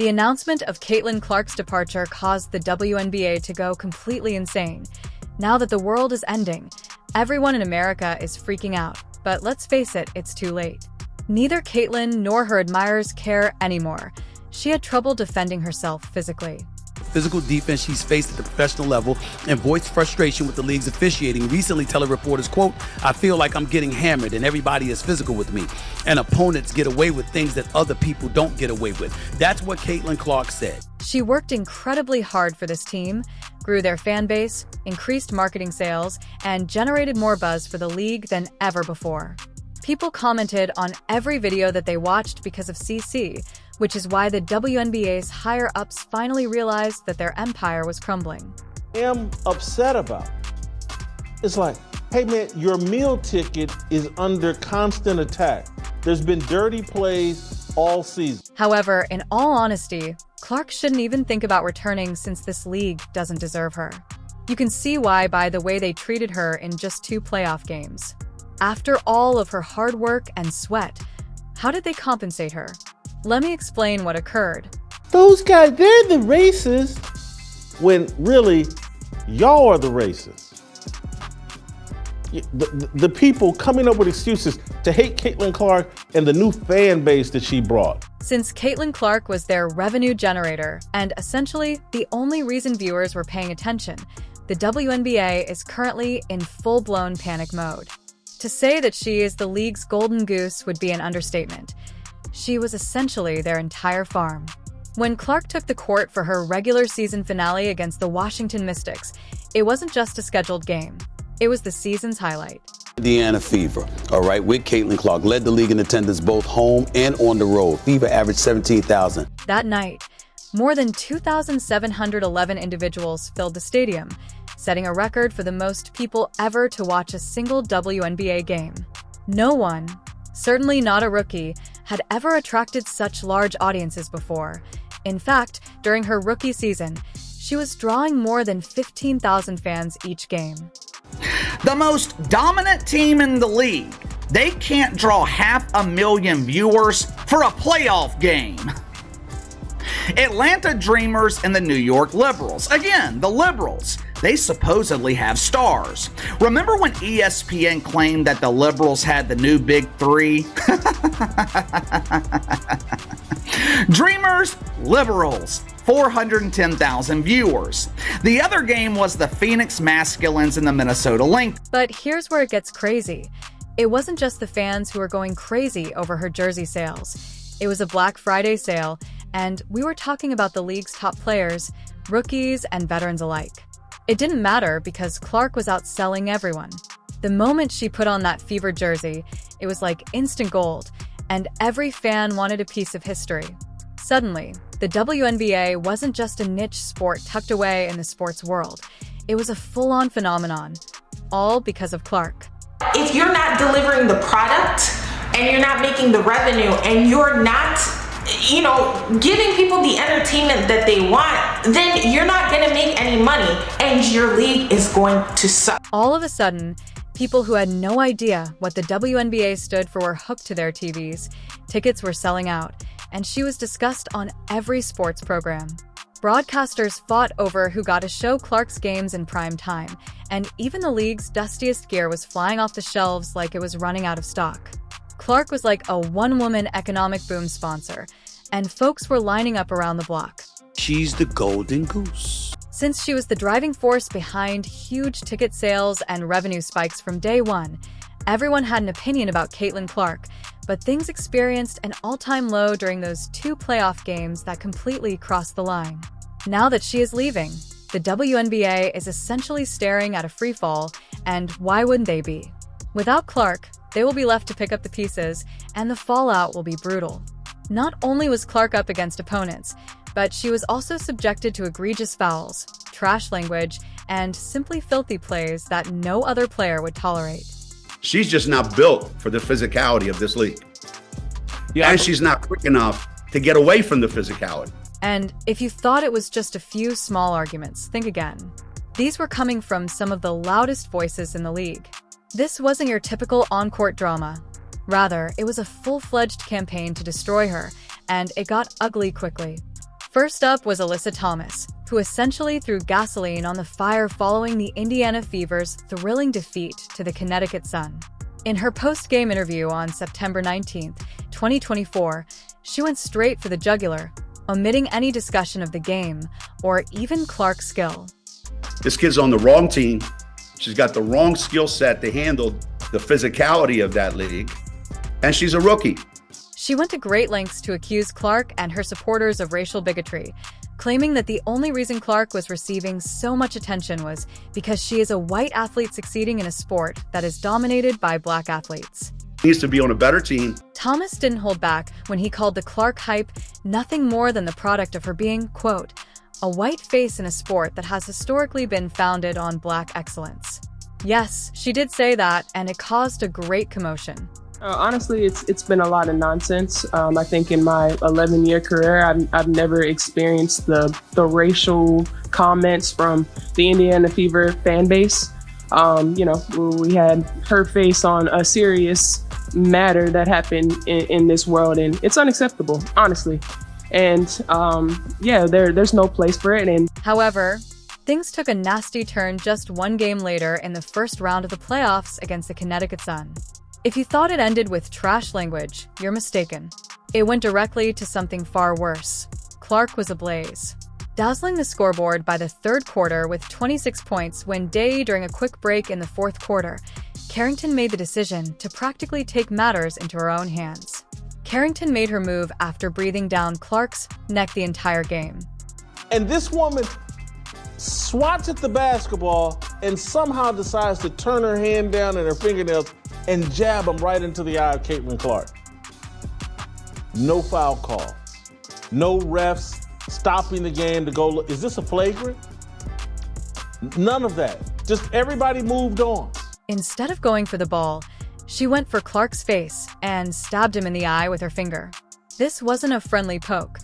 The announcement of Caitlin Clark's departure caused the WNBA to go completely insane. Now that the world is ending, everyone in America is freaking out. But let's face it, it's too late. Neither Caitlin nor her admirers care anymore. She had trouble defending herself physically. Physical defense she's faced at the professional level and voiced frustration with the league's officiating, recently telling reporters, quote, "I feel like I'm getting hammered and everybody is physical with me, and opponents get away with things that other people don't get away with." That's what Caitlin Clark said. She worked incredibly hard for this team, grew their fan base, increased marketing sales, and generated more buzz for the league than ever before. People commented on every video that they watched because of CC, which is why the WNBA's higher-ups finally realized that their empire was crumbling. I am upset about. It's like, hey man, your meal ticket is under constant attack. There's been dirty plays all season. However, in all honesty, Clark shouldn't even think about returning since this league doesn't deserve her. You can see why by the way they treated her in just 2 playoff games. After all of her hard work and sweat, how did they compensate her? Let me explain what occurred. Those guys, they're the racists when really y'all are the racists. The people coming up with excuses to hate Caitlin Clark and the new fan base that she brought. Since Caitlin Clark was their revenue generator and essentially the only reason viewers were paying attention, the WNBA is currently in full-blown panic mode. To say that she is the league's golden goose would be an understatement. She was essentially their entire farm. When Clark took the court for her regular season finale against the Washington Mystics, it wasn't just a scheduled game. It was the season's highlight. Indiana Fever, all right, with Caitlin Clark, led the league in attendance both home and on the road. Fever averaged 17,000. That night, more than 2,711 individuals filled the stadium, setting a record for the most people ever to watch a single WNBA game. No one, certainly not a rookie, had ever attracted such large audiences before. In fact, during her rookie season, she was drawing more than 15,000 fans each game. The most dominant team in the league, they can't draw 500,000 viewers for a playoff game. Atlanta Dreamers and the New York Liberals. Again, the Liberals. They supposedly have stars. Remember when ESPN claimed that the Liberals had the new Big Three? Dreamers, Liberals, 410,000 viewers. The other game was the Phoenix Masculines and the Minnesota Lynx. But here's where it gets crazy. It wasn't just the fans who were going crazy over her jersey sales. It was a Black Friday sale, and we were talking about the league's top players, rookies and veterans alike. It didn't matter because Clark was outselling everyone. The moment she put on that Fever jersey, it was like instant gold, and every fan wanted a piece of history. Suddenly, the WNBA wasn't just a niche sport tucked away in the sports world. It was a full-on phenomenon, all because of Clark. If you're not delivering the product and you're not making the revenue and you're not giving people the entertainment that they want, then you're not going to make any money and your league is going to suck. All of a sudden, people who had no idea what the WNBA stood for were hooked to their TVs. Tickets were selling out, and she was discussed on every sports program. Broadcasters fought over who got to show Clark's games in prime time, and even the league's dustiest gear was flying off the shelves like it was running out of stock. Clark was like a one-woman economic boom sponsor, and folks were lining up around the block. She's the golden goose. Since she was the driving force behind huge ticket sales and revenue spikes from day one, everyone had an opinion about Caitlin Clark, but things experienced an all-time low during those 2 playoff games that completely crossed the line. Now that she is leaving, the WNBA is essentially staring at a freefall, and why wouldn't they be? Without Clark, they will be left to pick up the pieces, and the fallout will be brutal. Not only was Clark up against opponents, but she was also subjected to egregious fouls, trash language, and simply filthy plays that no other player would tolerate. She's just not built for the physicality of this league. And she's not quick enough to get away from the physicality. And if you thought it was just a few small arguments, think again. These were coming from some of the loudest voices in the league. This wasn't your typical on-court drama. Rather, it was a full-fledged campaign to destroy her, and it got ugly quickly. First up was Alyssa Thomas, who essentially threw gasoline on the fire following the Indiana Fever's thrilling defeat to the Connecticut Sun. In her post-game interview on September 19, 2024, she went straight for the jugular, omitting any discussion of the game or even Clark's skill. This kid's on the wrong team. She's got the wrong skill set to handle the physicality of that league, and she's a rookie. She went to great lengths to accuse Clark and her supporters of racial bigotry, claiming that the only reason Clark was receiving so much attention was because she is a white athlete succeeding in a sport that is dominated by black athletes. Needs to be on a better team. Thomas didn't hold back when he called the Clark hype nothing more than the product of her being, quote, a white face in a sport that has historically been founded on black excellence. Yes, she did say that, and it caused a great commotion. Honestly, it's been a lot of nonsense. I think in my 11-year career, I've never experienced the racial comments from the Indiana Fever fan base. We had her face on a serious matter that happened in this world, and it's unacceptable, honestly. And there's no place for it. And however, things took a nasty turn just one game later in the first round of the playoffs against the Connecticut Sun. If you thought it ended with trash language, you're mistaken. It went directly to something far worse. Clark was ablaze, dazzling the scoreboard by the third quarter with 26 points when Day, during a quick break in the fourth quarter, Carrington made the decision to practically take matters into her own hands. Carrington made her move after breathing down Clark's neck the entire game. And this woman swats at the basketball and somehow decides to turn her hand down and her fingernails and jab him right into the eye of Caitlin Clark. No foul call. No refs stopping the game to go look. Is this a flagrant? None of that. Just everybody moved on. Instead of going for the ball, she went for Clark's face and stabbed him in the eye with her finger. This wasn't a friendly poke.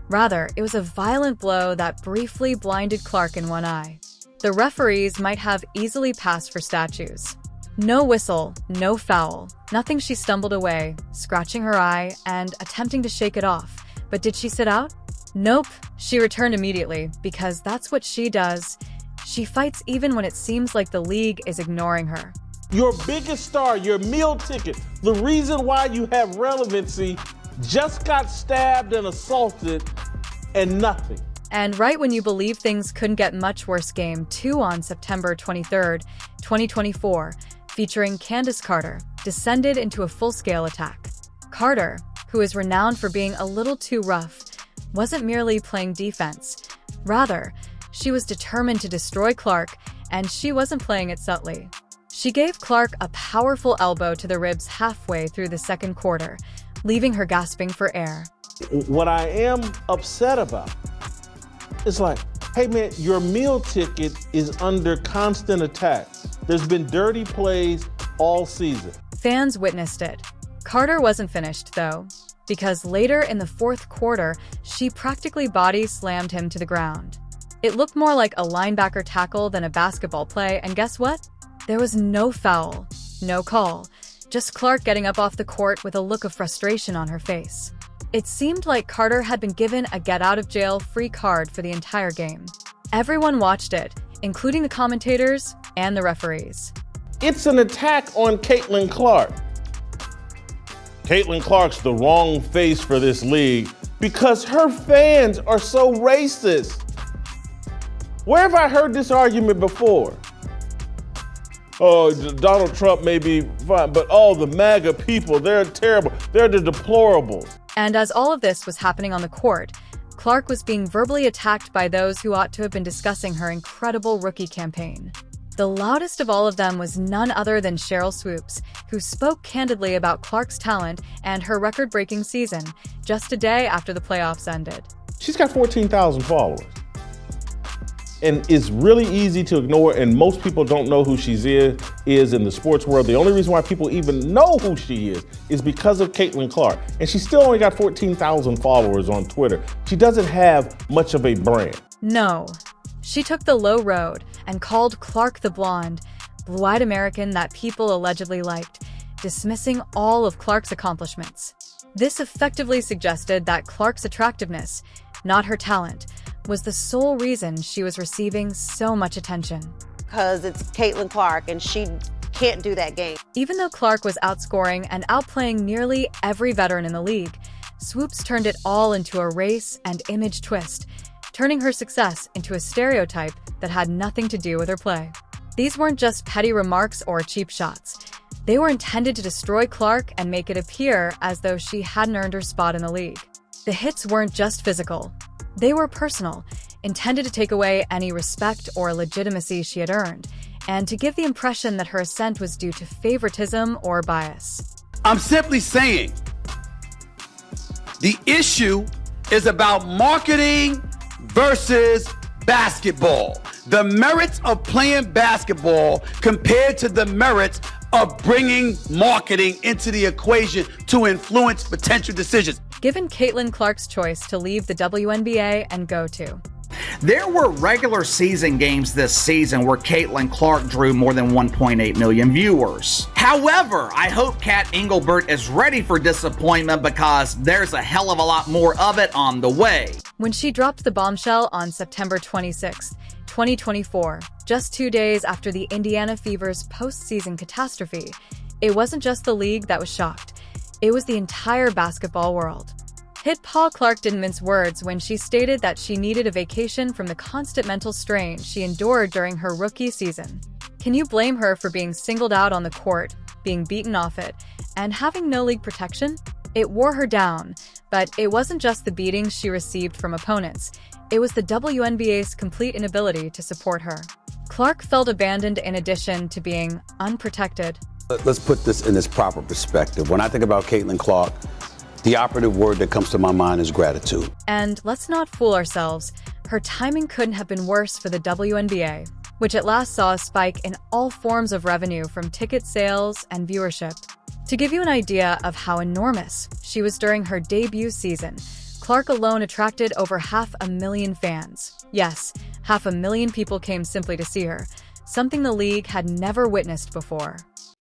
Rather, it was a violent blow that briefly blinded Clark in one eye. The referees might have easily passed for statues. No whistle, no foul, nothing. She stumbled away, scratching her eye and attempting to shake it off. But did she sit out? Nope, she returned immediately, because that's what she does. She fights even when it seems like the league is ignoring her. Your biggest star, your meal ticket, the reason why you have relevancy, just got stabbed and assaulted and nothing. And right when you believe things couldn't get much worse, Game 2 on September 23, 2024, featuring Candace Carter, descended into a full-scale attack. Carter, who is renowned for being a little too rough, wasn't merely playing defense. Rather, she was determined to destroy Clark, and she wasn't playing it subtly. She gave Clark a powerful elbow to the ribs halfway through the second quarter, leaving her gasping for air. What I am upset about is like, hey man, your meal ticket is under constant attack. There's been dirty plays all season. Fans witnessed it. Carter wasn't finished, though, because later in the fourth quarter, she practically body slammed him to the ground. It looked more like a linebacker tackle than a basketball play, and guess what? There was no foul, no call, just Clark getting up off the court with a look of frustration on her face. It seemed like Carter had been given a get-out-of-jail-free card for the entire game. Everyone watched it, including the commentators and the referees. It's an attack on Caitlin Clark. Caitlin Clark's the wrong face for this league because her fans are so racist. Where have I heard this argument before? Oh, Donald Trump may be fine, but all the MAGA people, they're terrible. They're the deplorables. And as all of this was happening on the court, Clark was being verbally attacked by those who ought to have been discussing her incredible rookie campaign. The loudest of all of them was none other than Sheryl Swoopes, who spoke candidly about Clark's talent and her record-breaking season just a day after the playoffs ended. She's got 14,000 followers. And it's really easy to ignore, and most people don't know who she is in the sports world. The only reason why people even know who she is because of Caitlin Clark. And she still only got 14,000 followers on Twitter. She doesn't have much of a brand. No. She took the low road and called Clark the blonde, blue-eyed American that people allegedly liked, dismissing all of Clark's accomplishments. This effectively suggested that Clark's attractiveness not her talent, was the sole reason she was receiving so much attention. Because it's Caitlin Clark and she can't do that game. Even though Clark was outscoring and outplaying nearly every veteran in the league, Swoops turned it all into a race and image twist, turning her success into a stereotype that had nothing to do with her play. These weren't just petty remarks or cheap shots. They were intended to destroy Clark and make it appear as though she hadn't earned her spot in the league. The hits weren't just physical. They were personal, intended to take away any respect or legitimacy she had earned, and to give the impression that her ascent was due to favoritism or bias. I'm simply saying the issue is about marketing versus basketball. The merits of playing basketball compared to the merits of bringing marketing into the equation to influence potential decisions. Given Caitlin Clark's choice to leave the WNBA and go to. There were regular season games this season where Caitlin Clark drew more than 1.8 million viewers. However, I hope Kat Engelbert is ready for disappointment because there's a hell of a lot more of it on the way. When she dropped the bombshell on September 26, 2024, just 2 days after the Indiana Fever's postseason catastrophe, it wasn't just the league that was shocked. It was the entire basketball world. Hit Paul Clark didn't mince words when she stated that she needed a vacation from the constant mental strain she endured during her rookie season. Can you blame her for being singled out on the court, being beaten off it, and having no league protection? It wore her down, but it wasn't just the beatings she received from opponents. It was the WNBA's complete inability to support her. Clark felt abandoned in addition to being unprotected. Let's put this in its proper perspective. When I think about Caitlin Clark, the operative word that comes to my mind is gratitude. And let's not fool ourselves, her timing couldn't have been worse for the WNBA, which at last saw a spike in all forms of revenue from ticket sales and viewership. To give you an idea of how enormous she was during her debut season, Clark alone attracted over 500,000 fans. Yes, 500,000 people came simply to see her, something the league had never witnessed before.